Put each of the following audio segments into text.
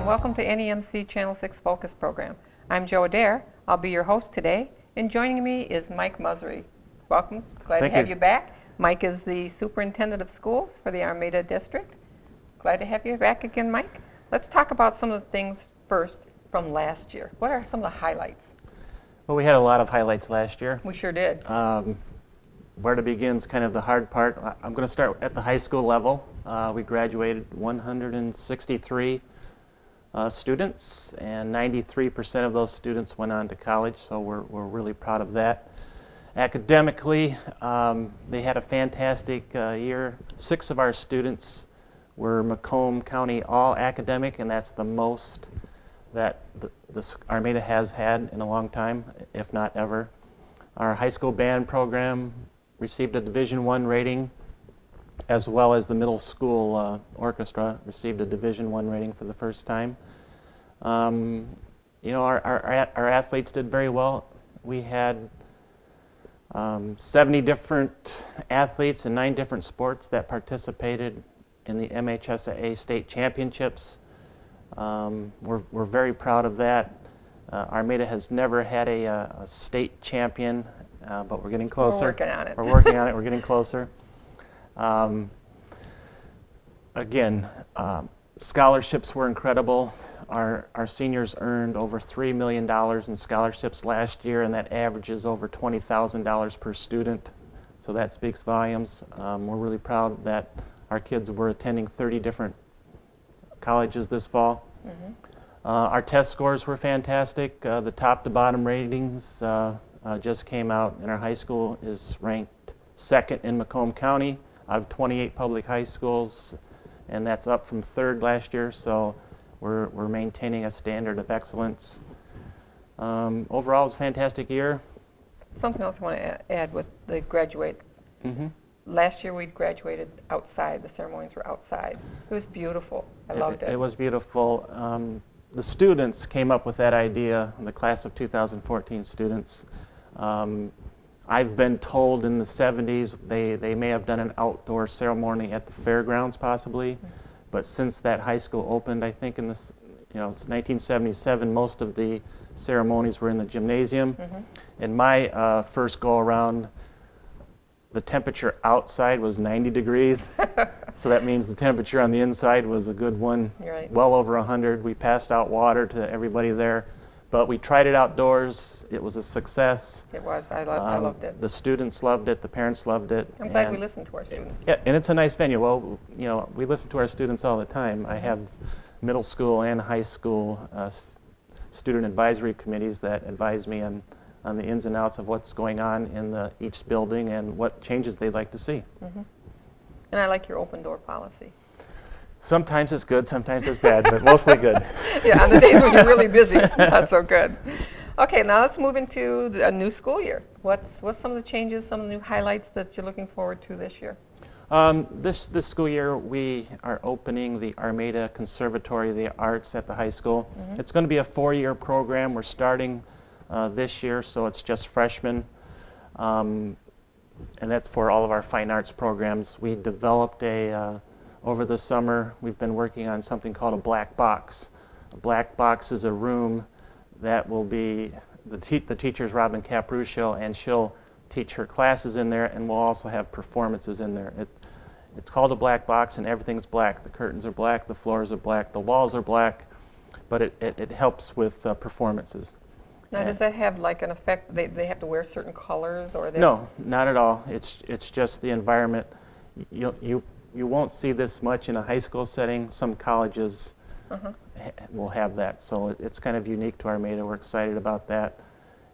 and welcome to NEMC Channel 6 Focus Program. I'm Joe Adair. I'll be your host today, and joining me is Mike Musary. Welcome. Glad to have you back. Mike is the Superintendent of Schools for the Armada District. Glad to have you back again, Mike. Let's talk about some of the things first from last year. What are some of the highlights? Well, we had a lot of highlights last year. We sure did. Where to begin is kind of the hard part. I'm going to start at the high school level. We graduated 163 students, and 93% of those students went on to college, so we're really proud of that. Academically, they had a fantastic year. 6 of our students were Macomb County All-Academic, and that's the most that the Armada has had in a long time, if not ever. Our high school band program received a Division I rating, as well as the middle school orchestra received a Division I rating for the first time. You know, our athletes did very well. We had 70 different athletes in 9 different sports that participated in the MHSAA state championships. We're very proud of that. Armada has never had a state champion, but we're getting closer. We're working on it. We're working on it. We're getting closer. Again, scholarships were incredible. Our seniors earned over $3 million in scholarships last year, and that averages over $20,000 per student. So that speaks volumes. We're really proud that our kids were attending 30 different colleges this fall. Mm-hmm. Our test scores were fantastic. The top to bottom ratings just came out, and our high school is ranked 2nd in Macomb County out of 28 public high schools, and that's up from 3rd last year, so we're maintaining a standard of excellence. Overall, it was a fantastic year. Something else I want to add with the graduates. Mm-hmm. Last year we graduated outside. The ceremonies were outside. It was beautiful. I loved it. It was beautiful. The students came up with that idea, the class of 2014 students. I've been told in the 70s they may have done an outdoor ceremony at the fairgrounds possibly, mm-hmm. but since that high school opened, I think in this, you know, it's 1977, most of the ceremonies were in the gymnasium. Mm-hmm. In my first go around, the temperature outside was 90 degrees, so that means the temperature on the inside was a good one, right. Well over 100. We passed out water to everybody there, but we tried it outdoors. It was a success. It was. I loved it. The students loved it. The parents loved it. I'm glad we listened to our students. Yeah, and it's a nice venue. Well, you know, we listen to our students all the time. I have middle school and high school student advisory committees that advise me on the ins and outs of what's going on in each building and what changes they'd like to see. Mm-hmm. And I like your open door policy. Sometimes it's good, sometimes it's bad, but mostly good. Yeah, on the days when you're really busy, it's not so good. Okay, now let's move into a new school year. What's some of the changes, some of the new highlights that you're looking forward to this year? This school year, we are opening the Armada Conservatory of the Arts at the high school. Mm-hmm. It's going to be a 4-year program. We're starting this year, so it's just freshmen, and that's for all of our fine arts programs. We developed over the summer, we've been working on something called a black box. A black box is a room that will be, the teacher's Robin Capruccio, and she'll teach her classes in there, and we'll also have performances in there. It's called a black box, and everything's black. The curtains are black, the floors are black, the walls are black, but it helps with performances. Now, does that have like an effect? They have to wear certain colors, or no, not at all. It's just the environment. You won't see this much in a high school setting. Some colleges will have that, so it's kind of unique to Armada. We're excited about that.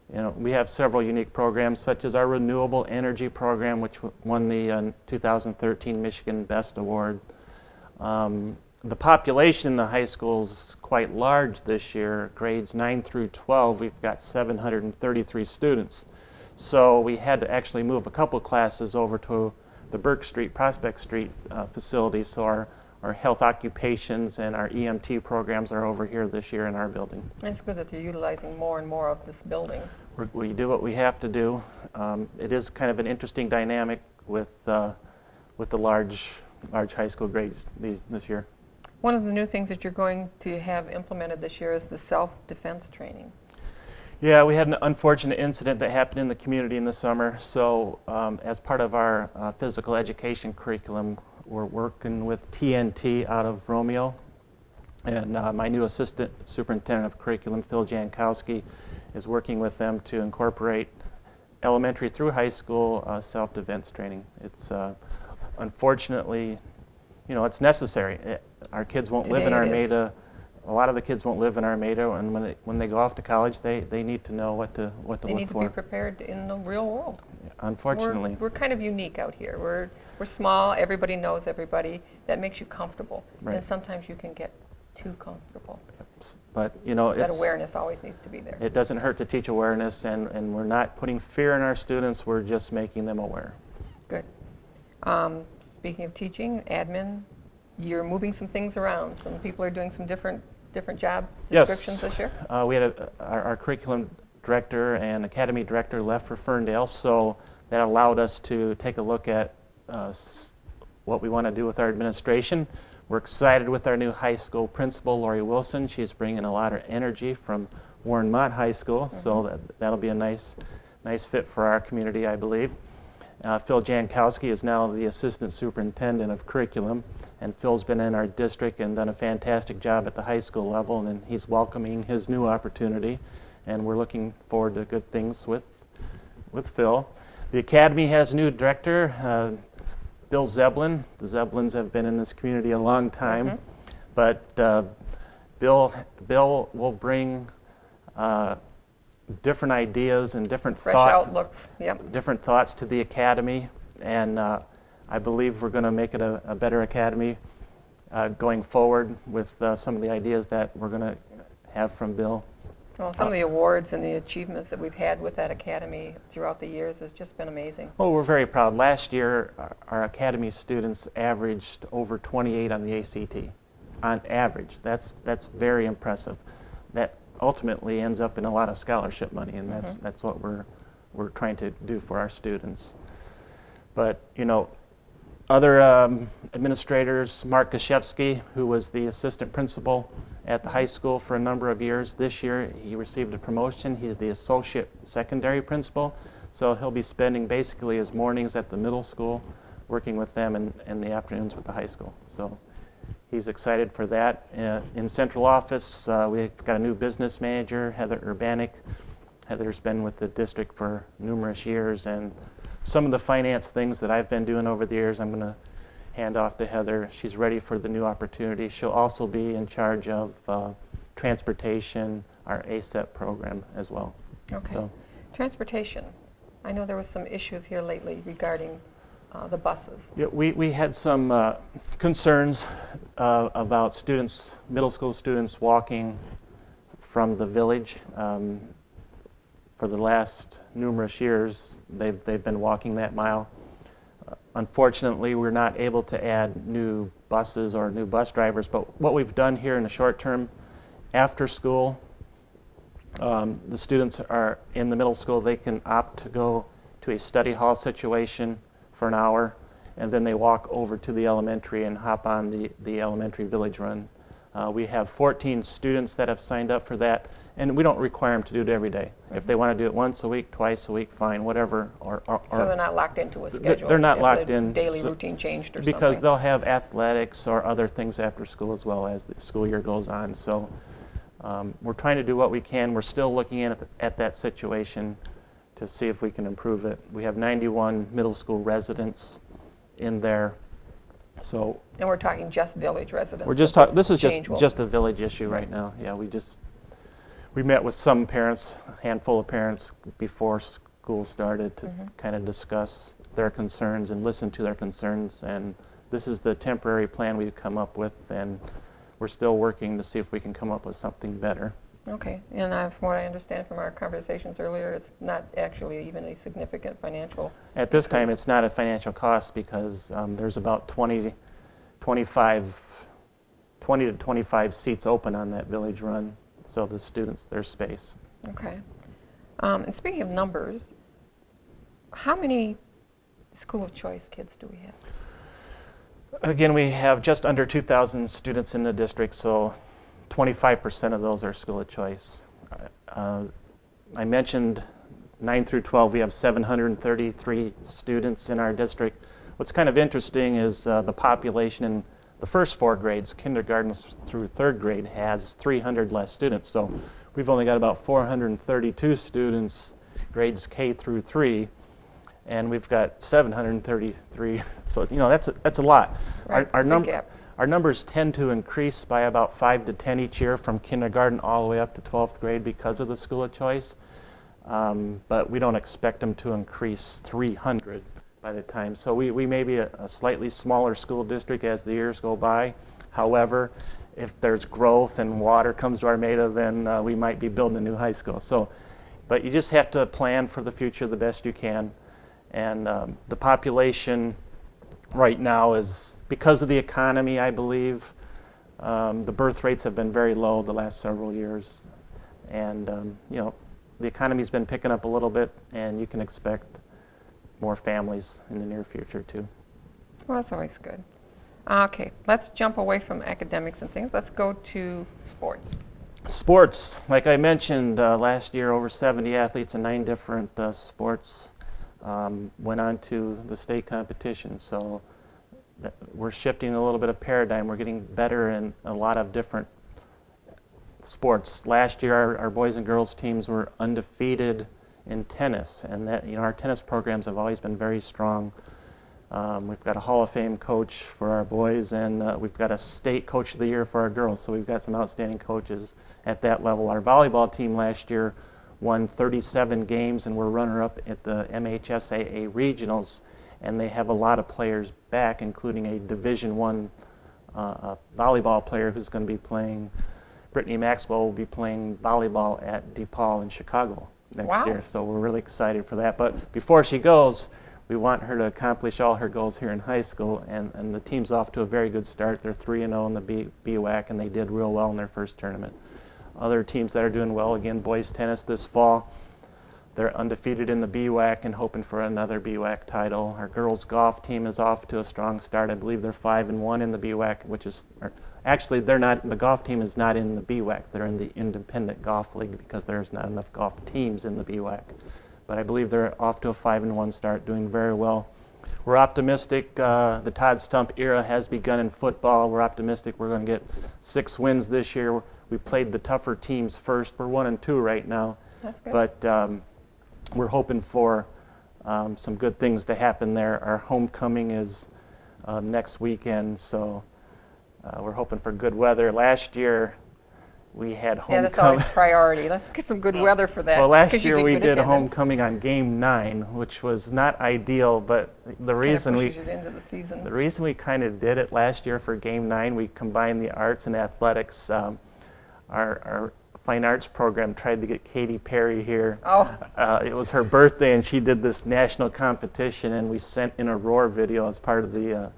You know, we have several unique programs, such as our renewable energy program, which won the 2013 Michigan Best Award. The population in the high school is quite large this year. Grades 9 through 12, we've got 733 students. So we had to actually move a couple classes over to the Burke Street, Prospect Street facility. So our health occupations and our EMT programs are over here this year in our building. It's good that you're utilizing more and more of this building. We do what we have to do. It is kind of an interesting dynamic with the large high school grades this year. One of the new things that you're going to have implemented this year is the self-defense training. Yeah, we had an unfortunate incident that happened in the community in the summer. So as part of our physical education curriculum, we're working with TNT out of Romeo. And my new assistant superintendent of curriculum, Phil Jankowski, is working with them to incorporate elementary through high school self-defense training. It's unfortunately, you know, it's necessary. Our kids won't live in Armada. A lot of the kids won't live in Armada, and when they go off to college, they need to know what to look for. They need to be prepared in the real world. Unfortunately, we're kind of unique out here. We're small. Everybody knows everybody. That makes you comfortable, right. And sometimes you can get too comfortable. But you know, that awareness always needs to be there. It doesn't hurt to teach awareness, and we're not putting fear in our students. We're just making them aware. Good. Speaking of teaching, admin, you're moving some things around. Some people are doing some different job descriptions this year? We had our curriculum director and academy director left for Ferndale, so that allowed us to take a look at what we want to do with our administration. We're excited with our new high school principal, Lori Wilson. She's bringing a lot of energy from Warren Mott High School, so that'll be a nice fit for our community, I believe. Phil Jankowski is now the assistant superintendent of curriculum, and Phil's been in our district and done a fantastic job at the high school level, and he's welcoming his new opportunity, and we're looking forward to good things with Phil. The academy has a new director, Bill Zeblin. The Zeblins have been in this community a long time, but Bill will bring different ideas and different outlooks, different thoughts to the academy, and I believe we're going to make it a better academy going forward with some of the ideas that we're going to have from Bill. Well, some of the awards and the achievements that we've had with that academy throughout the years has just been amazing. Well, we're very proud. Last year, our academy students averaged over 28 on the ACT. On average, that's very impressive. That ultimately ends up in a lot of scholarship money, and that's what we're trying to do for our students. But you know, other administrators, Mark Gashevsky, who was the assistant principal at the high school for a number of years, this year he received a promotion. He's the associate secondary principal, so he'll be spending basically his mornings at the middle school working with them and the afternoons with the high school. So he's excited for that. In central office, we've got a new business manager, Heather Urbanik. Heather's been with the district for numerous years, and some of the finance things that I've been doing over the years, I'm going to hand off to Heather. She's ready for the new opportunity. She'll also be in charge of transportation, our ASEP program as well. Okay. So, transportation. I know there was some issues here lately regarding the buses. Yeah, we had some concerns about students, middle school students walking from the village. For the last numerous years, they've been walking that mile. Unfortunately, we're not able to add new buses or new bus drivers, but what we've done here in the short term, after school, the students are in the middle school, they can opt to go to a study hall situation for an hour, and then they walk over to the elementary and hop on the elementary village run. We have 14 students that have signed up for that, and we don't require them to do it every day. If they want to do it once a week, twice a week, fine, whatever. So they're not locked into a schedule? They're not locked in. Daily routine changed or because something? They'll have athletics or other things after school as well as the school year goes on. So we're trying to do what we can. We're still looking at that situation to see if we can improve it. We have 91 middle school residents in there. So, and we're talking just village residents? We're just talking, this is just a village issue right now. Yeah, we met with some parents, a handful of parents before school started to kind of discuss their concerns and listen to their concerns, and this is the temporary plan we've come up with, and we're still working to see if we can come up with something better. Okay, and from what I understand from our conversations earlier, it's not actually even a significant financial At this time, it's not a financial cost because there's about 20 to 25 seats open on that village run, so the students, there's space. Okay. And speaking of numbers, how many school of choice kids do we Again, we have just under 2,000 students in the district, so 25% of those are school of choice. I mentioned 9 through 12, we have 733 students in our district. What's kind of interesting is the population in the first 4 grades, kindergarten through 3rd grade, has 300 less students. So we've only got about 432 students, grades K through 3, and we've got 733. So that's a lot. Right. Our numbers tend to increase by about 5 to 10 each year from kindergarten all the way up to 12th grade because of the school of choice. But we don't expect them to increase 300 by the time. So we may be a slightly smaller school district as the years go by. However, if there's growth and water comes to Armada, then we might be building a new high school. But you just have to plan for the future the best you can. And the population right now is, because of the economy, I believe, the birth rates have been very low the last several years. And the economy's been picking up a little bit, and you can expect more families in the near future too. Well, that's always good. Okay, let's jump away from academics and things. Let's go to sports. Sports, like I mentioned, last year over 70 athletes in 9 different sports went on to the state competition. So we're shifting a little bit of paradigm. We're getting better in a lot of different sports. Last year, our boys and girls teams were undefeated in tennis, and that our tennis programs have always been very strong. We've got a Hall of Fame coach for our boys, and we've got a state coach of the year for our girls. So we've got some outstanding coaches at that level. Our volleyball team last year won 37 games, and we're runner-up at the MHSAA regionals, and they have a lot of players back, including a Division I volleyball player who's going to be playing. Brittany Maxwell will be playing volleyball at DePaul in Chicago next year, so we're really excited for that. But before she goes, we want her to accomplish all her goals here in high school, and the team's off to a very good start. They're 3-0 in the BWAC, and they did real well in their first tournament. Other teams that are doing well, again, boys tennis this fall. They're undefeated in the BWAC and hoping for another BWAC title. Our girls golf team is off to a strong start. I believe they're 5-1 in the BWAC, which is, actually they're not, the golf team is not in the BWAC. They're in the Independent Golf League because there's not enough golf teams in the BWAC. But I believe they're off to a 5-1 start, doing very well. We're optimistic. The Todd Stump era has begun in football. We're optimistic we're going to get 6 wins this year. We played the tougher teams first. We're 1-2 right now. That's good. But we're hoping for some good things to happen there. Our homecoming is next weekend, so we're hoping for good weather. Last year we had homecoming. Yeah, that's always priority. Let's get some good weather for that. Well, last year we did homecoming on game 9, which was not ideal, but the reason we kind of did it last year for game 9, we combined the arts and athletics. Our fine arts program tried to get Katy Perry here. Oh. It was her birthday, and she did this national competition, and we sent in a roar video as part of the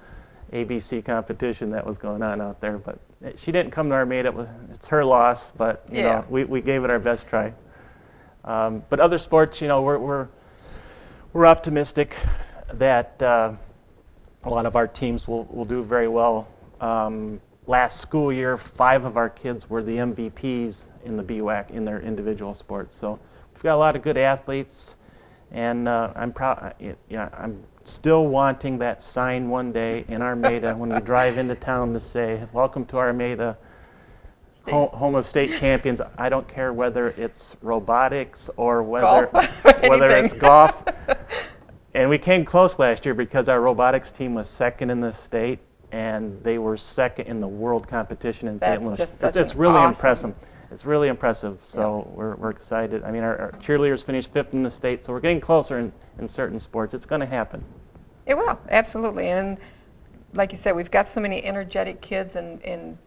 ABC competition that was going on out there. But she didn't come to Armada. It's her loss, but you know, we gave it our best try. But other sports, we're optimistic that a lot of our teams will do very well. Last school year, 5 of our kids were the MVPs in the BWAC in their individual sports. So we've got a lot of good athletes, and I'm proud. I'm still wanting that sign one day in Armada when we drive into town to say, "Welcome to Armada, home of state champions." I don't care whether it's robotics or whether it's golf. And we came close last year because our robotics team was 2nd in the state, and they were 2nd in the world competition in St. Louis. It's really impressive. It's really impressive. So we're excited. I mean, our cheerleaders finished 5th in the state, so we're getting closer in certain sports. It's going to happen. It will, absolutely. And like you said, we've got so many energetic kids, and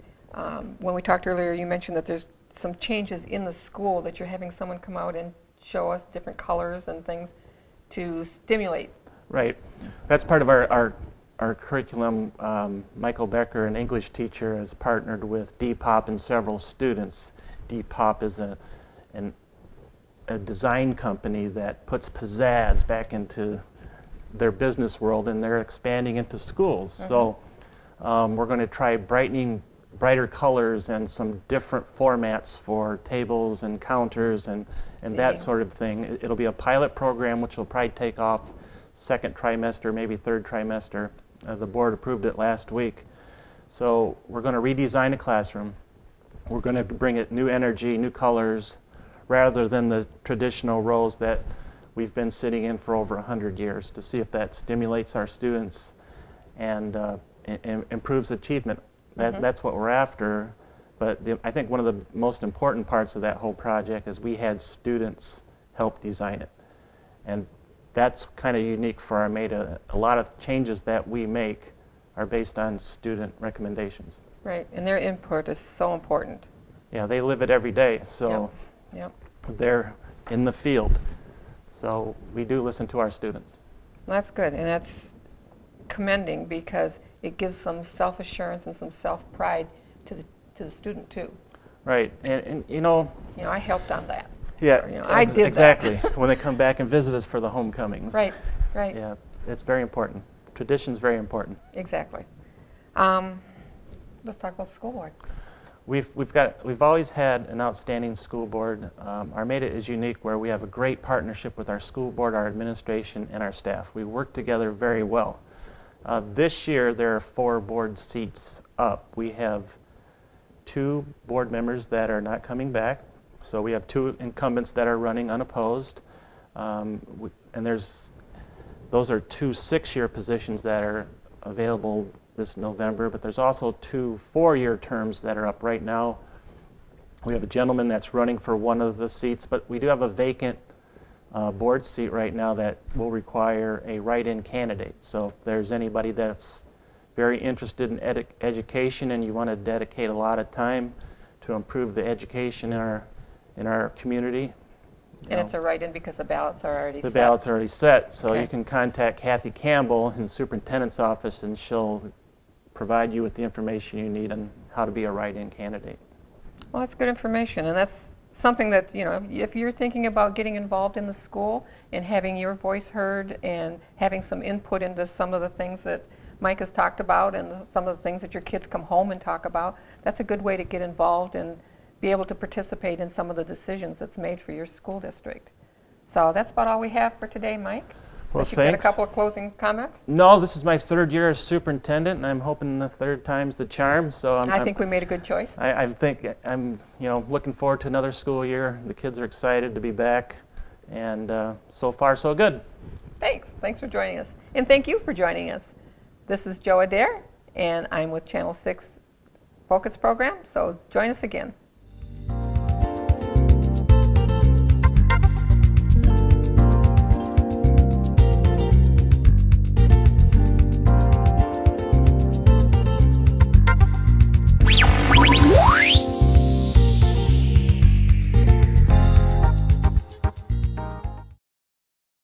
when we talked earlier, you mentioned that there's some changes in the school, that you're having someone come out and show us different colors and things to stimulate. Right. That's part of our curriculum. Michael Becker, an English teacher, has partnered with Depop and several students. Depop is a design company that puts pizzazz back into their business world, and they're expanding into schools. So We're going to try brighter colors and some different formats for tables and counters and that sort of thing. It'll be a pilot program which will probably take off second trimester, maybe third trimester. The board approved it last week. So we're going to redesign a classroom. We're going to bring it new energy, new colors, rather than the traditional rows that we've been sitting in for over 100 years, to see if that stimulates our students and improves achievement. That's what we're after. But I think one of the most important parts of that whole project is we had students help design it. And that's kind of unique for Armada. A lot of changes that we make are based on student recommendations. Right, and their input is so important. Yeah, they live it every day, so they're in the field. So we do listen to our students. Well, that's good, and that's commending because it gives some self-assurance and some self-pride to the student too. Right, and you know, I helped on that. Yeah, or, I did exactly. that. When they come back and visit us for the homecomings. Right, right. Yeah, it's very important. Tradition's very important. Exactly. Let's talk about the school board. We've always had an outstanding school board. Armada is unique where we have a great partnership with our school board, our administration, and our staff. We work together very well. This year there are 4 board seats up. We have 2 board members that are not coming back. So we have 2 incumbents that are running unopposed. And those are 2 6-year positions that are available this November, but there's also 2 4-year terms that are up right now. We have a gentleman that's running for one of the seats, but we do have a vacant board seat right now that will require a write-in candidate. So if there's anybody that's very interested in education and you want to dedicate a lot of time to improve the education in our community. And it's a write-in because the ballots are already set. The ballots are already set, so Okay. you can contact Kathy Campbell in the superintendent's office and she'll provide you with the information you need on how to be a write-in candidate. Well, that's good information, and that's something that, if you're thinking about getting involved in the school and having your voice heard and having some input into some of the things that Mike has talked about and some of the things that your kids come home and talk about, that's a good way to get involved and be able to participate in some of the decisions that's made for your school district. So that's about all we have for today, Mike. Well, Unless you've got a thanks. couple of closing comments? No, this is my 3rd year as superintendent, and I'm hoping the 3rd time's the charm. So I think we made a good choice. I think I'm looking forward to another school year. The kids are excited to be back, and so far so good. Thanks for joining us, and thank you for joining us. This is Jo Adair, and I'm with Channel 6 Focus Program. So join us again.